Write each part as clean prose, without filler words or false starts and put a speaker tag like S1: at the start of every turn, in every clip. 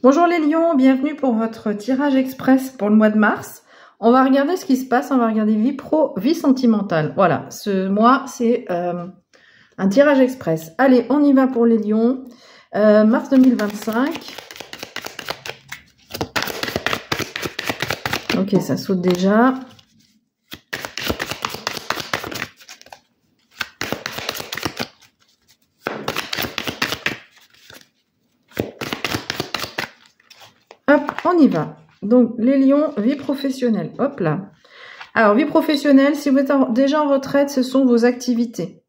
S1: Bonjour les lions, bienvenue pour votre tirage express pour le mois de mars. On va regarder ce qui se passe, on va regarder vie pro, vie sentimentale. Voilà, ce mois c'est un tirage express. Allez, on y va pour les lions. Mars 2025. Ok, ça saute déjà. Hop, on y va. Donc, les lions, vie professionnelle. Hop là. Alors, vie professionnelle, si vous êtes déjà en retraite, ce sont vos activités.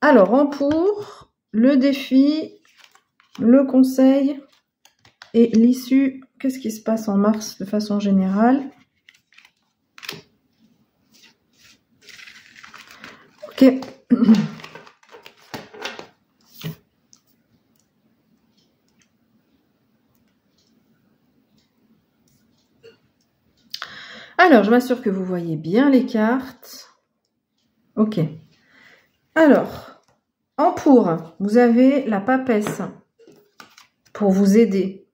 S1: Alors, en pour, le défi, le conseil et l'issue. Qu'est-ce qui se passe en mars de façon générale? Ok. Alors, je m'assure que vous voyez bien les cartes. Ok. Alors, en pour, vous avez la papesse pour vous aider.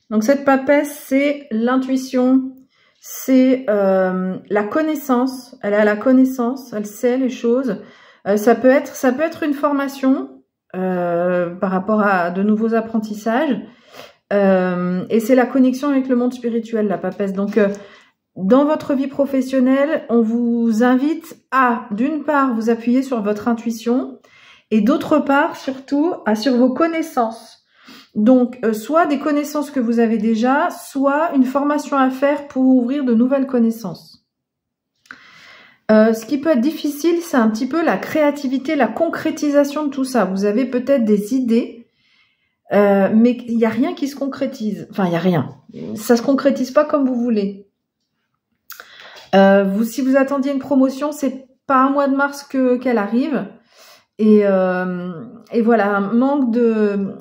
S1: Donc, cette papesse, c'est l'intuition, c'est la connaissance. Elle a la connaissance, elle sait les choses. Ça peut être une formation par rapport à de nouveaux apprentissages. Et c'est la connexion avec le monde spirituel, la papesse. Donc, dans votre vie professionnelle, on vous invite à, d'une part, vous appuyer sur votre intuition et d'autre part, surtout, sur vos connaissances. Donc, soit des connaissances que vous avez déjà, soit une formation à faire pour ouvrir de nouvelles connaissances. Ce qui peut être difficile, c'est un petit peu la créativité, la concrétisation de tout ça. Vous avez peut-être des idées, mais il n'y a rien qui se concrétise. Enfin, il n'y a rien. Ça se concrétise pas comme vous voulez. Si vous attendiez une promotion, c'est pas un mois de mars qu'elle arrive. Et voilà, un manque de...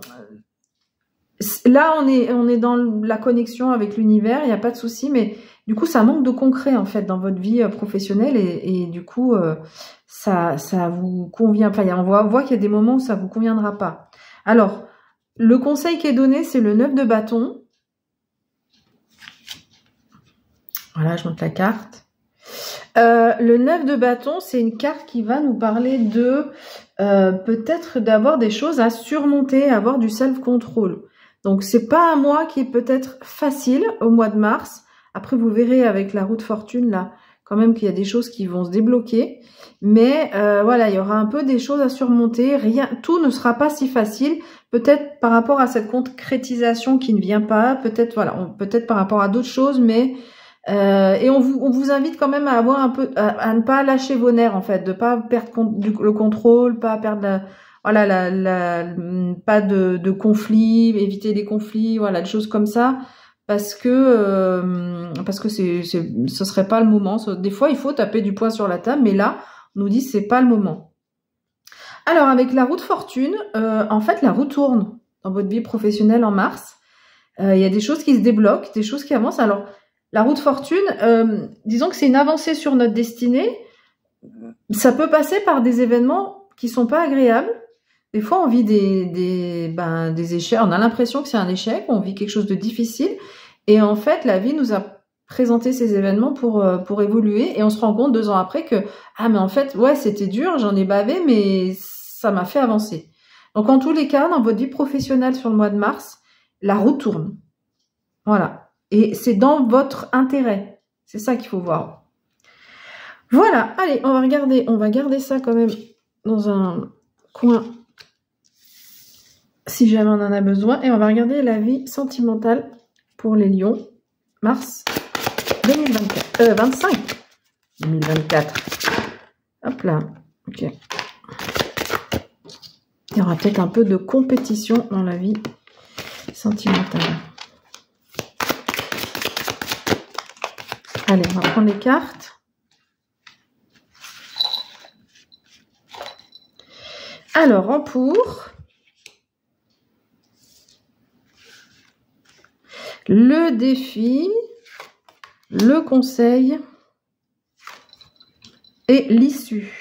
S1: Là, on est dans la connexion avec l'univers, il n'y a pas de souci, mais du coup, ça manque de concret, en fait, dans votre vie professionnelle. Et du coup, ça vous convient. Enfin, on voit qu'il y a des moments où ça vous conviendra pas. Alors, le conseil qui est donné, c'est le 9 de bâton. Voilà, je monte la carte. Le 9 de bâton, c'est une carte qui va nous parler de peut-être d'avoir des choses à surmonter, avoir du self-control. Donc, c'est pas un mois qui est peut-être facile au mois de mars. Après, vous verrez avec la roue de fortune, là, quand même qu'il y a des choses qui vont se débloquer. Mais voilà, il y aura un peu des choses à surmonter. Tout ne sera pas si facile. Peut-être par rapport à cette concrétisation qui ne vient pas. Peut-être, voilà, peut-être par rapport à d'autres choses, mais... et on vous invite quand même à avoir un peu, à ne pas lâcher vos nerfs, en fait, de pas perdre le contrôle, pas perdre pas de conflits, éviter des conflits, voilà, des choses comme ça, parce que ce serait pas le moment. Des fois, il faut taper du poing sur la table, mais là, on nous dit c'est pas le moment. Alors, avec la roue de fortune, en fait, la roue tourne dans votre vie professionnelle en mars. Il y a des choses qui se débloquent, des choses qui avancent. Alors, la roue de fortune, disons que c'est une avancée sur notre destinée. Ça peut passer par des événements qui sont pas agréables. Des fois, on vit des échecs. On a l'impression que c'est un échec. On vit quelque chose de difficile. Et en fait, la vie nous a présenté ces événements pour évoluer. Et on se rend compte 2 ans après que, ah, mais en fait, ouais, c'était dur, j'en ai bavé, mais ça m'a fait avancer. Donc, en tous les cas, dans votre vie professionnelle sur le mois de mars, la roue tourne. Voilà. Et c'est dans votre intérêt. C'est ça qu'il faut voir. Voilà. Allez, on va garder ça quand même dans un coin si jamais on en a besoin. Et on va regarder la vie sentimentale pour les lions. Mars 2024. 25. 2024. Hop là. Ok. Il y aura peut-être un peu de compétition dans la vie sentimentale. Allez, on va prendre les cartes. Alors, en pour, le défi, le conseil et l'issue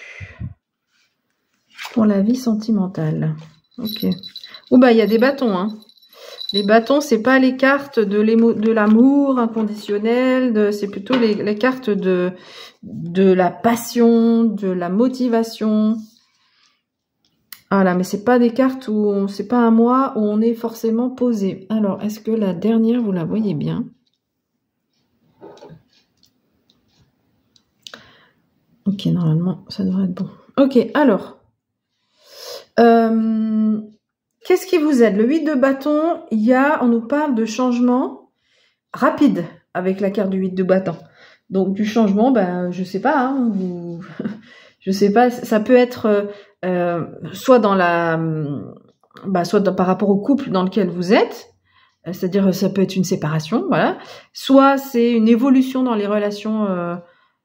S1: pour la vie sentimentale. Ok. Oh bah, il y a des bâtons, hein. Les bâtons, c'est pas les cartes de l'amour inconditionnel, c'est plutôt les cartes de la passion, de la motivation. Voilà, mais c'est pas des cartes où c'est pas un mois où on est forcément posé. Alors, est-ce que la dernière, vous la voyez bien? Ok, normalement, ça devrait être bon. Ok, alors. Qu'est-ce qui vous aide? Le 8 de bâton, on nous parle de changement rapide avec la carte du 8 de bâton. Donc du changement, ben je sais pas, hein, je sais pas, ça peut être soit dans par rapport au couple dans lequel vous êtes, c'est-à-dire ça peut être une séparation, voilà. Soit c'est une évolution dans les relations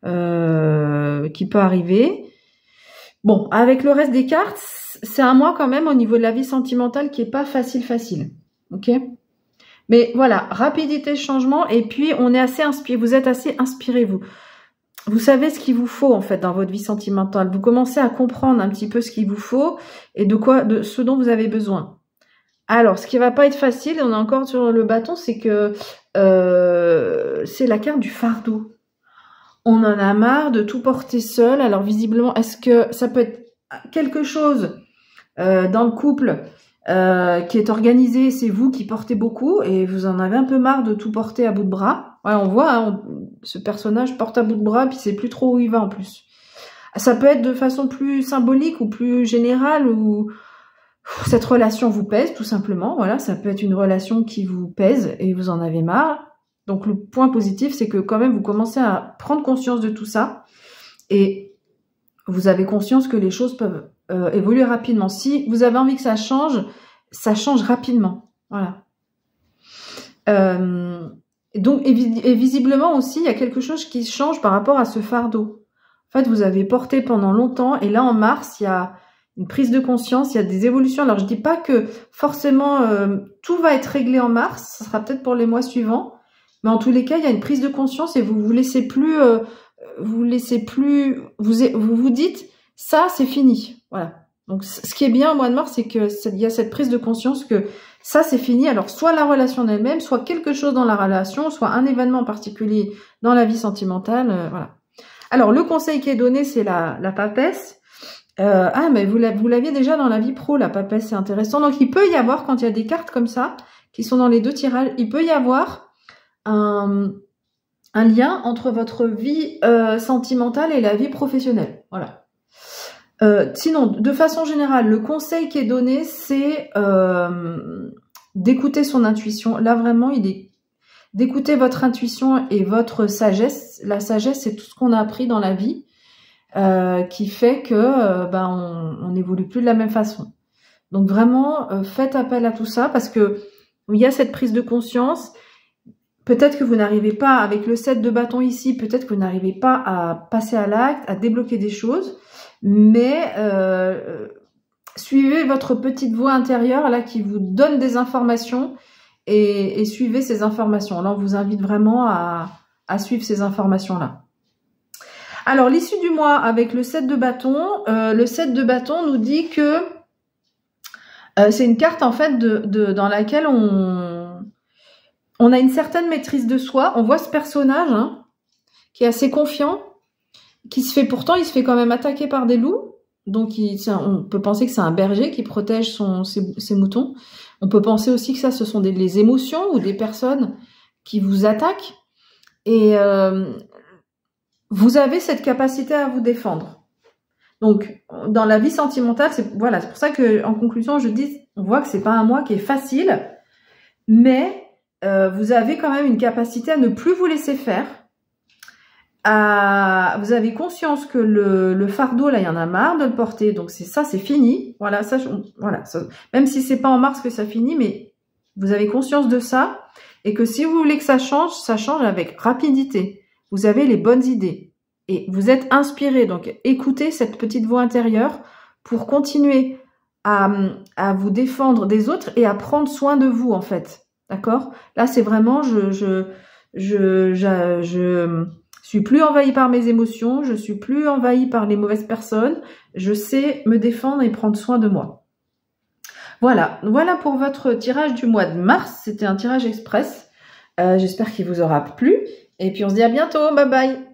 S1: qui peut arriver. Bon, avec le reste des cartes, c'est un mois quand même au niveau de la vie sentimentale qui est pas facile, ok? Mais voilà, rapidité, changement, et puis on est assez inspiré, vous êtes assez inspiré, vous savez ce qu'il vous faut en fait dans votre vie sentimentale, vous commencez à comprendre un petit peu ce qu'il vous faut et de ce dont vous avez besoin. Alors, ce qui va pas être facile, on est encore sur le bâton, c'est que c'est la carte du fardeau. On en a marre de tout porter seul. Alors visiblement, est-ce que ça peut être quelque chose dans le couple qui est organisé, c'est vous qui portez beaucoup et vous en avez un peu marre de tout porter à bout de bras. Ouais, on voit, hein, ce personnage porte à bout de bras puis c'est plus trop où il va en plus. Ça peut être de façon plus symbolique ou plus générale ou cette relation vous pèse tout simplement. Voilà, ça peut être une relation qui vous pèse et vous en avez marre. Donc le point positif, c'est que quand même vous commencez à prendre conscience de tout ça et vous avez conscience que les choses peuvent évoluer rapidement. Si vous avez envie que ça change rapidement. Voilà. Et visiblement aussi, il y a quelque chose qui change par rapport à ce fardeau. En fait, vous avez porté pendant longtemps et là en mars, il y a une prise de conscience, il y a des évolutions. Alors je dis pas que forcément tout va être réglé en mars, ça sera peut-être pour les mois suivants. Mais en tous les cas, il y a une prise de conscience et vous vous laissez plus, vous vous dites, ça c'est fini. Voilà. Donc ce qui est bien au mois de mars, c'est que il y a cette prise de conscience que ça c'est fini. Alors soit la relation en elle-même, soit quelque chose dans la relation, soit un événement particulier dans la vie sentimentale. Voilà. Alors le conseil qui est donné, c'est la papesse. Mais vous l'aviez déjà dans la vie pro, la papesse, c'est intéressant. Donc il peut y avoir, quand il y a des cartes comme ça, qui sont dans les deux tirages, il peut y avoir un lien entre votre vie sentimentale et la vie professionnelle. Voilà. Sinon, de façon générale, le conseil qui est donné, c'est d'écouter son intuition. Là, vraiment, il est d'écouter votre intuition et votre sagesse. La sagesse, c'est tout ce qu'on a appris dans la vie qui fait que on n'évolue plus de la même façon. Donc vraiment, faites appel à tout ça parce que il y a cette prise de conscience. Peut-être que vous n'arrivez pas, avec le 7 de bâton ici, peut-être que vous n'arrivez pas à passer à l'acte, à débloquer des choses, mais suivez votre petite voix intérieure là qui vous donne des informations et suivez ces informations. Là, on vous invite vraiment à suivre ces informations-là. Alors, l'issue du mois avec le 7 de bâton, le 7 de bâton nous dit que c'est une carte en fait dans laquelle on a une certaine maîtrise de soi. On voit ce personnage qui est assez confiant, il se fait quand même attaquer par des loups. Donc, on peut penser que c'est un berger qui protège ses moutons. On peut penser aussi que ce sont les émotions ou des personnes qui vous attaquent. Et vous avez cette capacité à vous défendre. Donc, dans la vie sentimentale, c'est pour ça que, en conclusion, je dis, on voit que c'est pas un mois qui est facile, mais vous avez quand même une capacité à ne plus vous laisser faire. Vous avez conscience que le fardeau, là, il y en a marre de le porter. Donc, c'est fini. Voilà, même si c'est pas en mars que ça finit, mais vous avez conscience de ça. Et que si vous voulez que ça change avec rapidité. Vous avez les bonnes idées. Et vous êtes inspiré. Donc, écoutez cette petite voix intérieure pour continuer à vous défendre des autres et à prendre soin de vous, en fait. D'accord? Là, c'est vraiment, je suis plus envahie par mes émotions, je suis plus envahie par les mauvaises personnes, je sais me défendre et prendre soin de moi. Voilà pour votre tirage du mois de mars. C'était un tirage express. J'espère qu'il vous aura plu. Et puis on se dit à bientôt. Bye bye.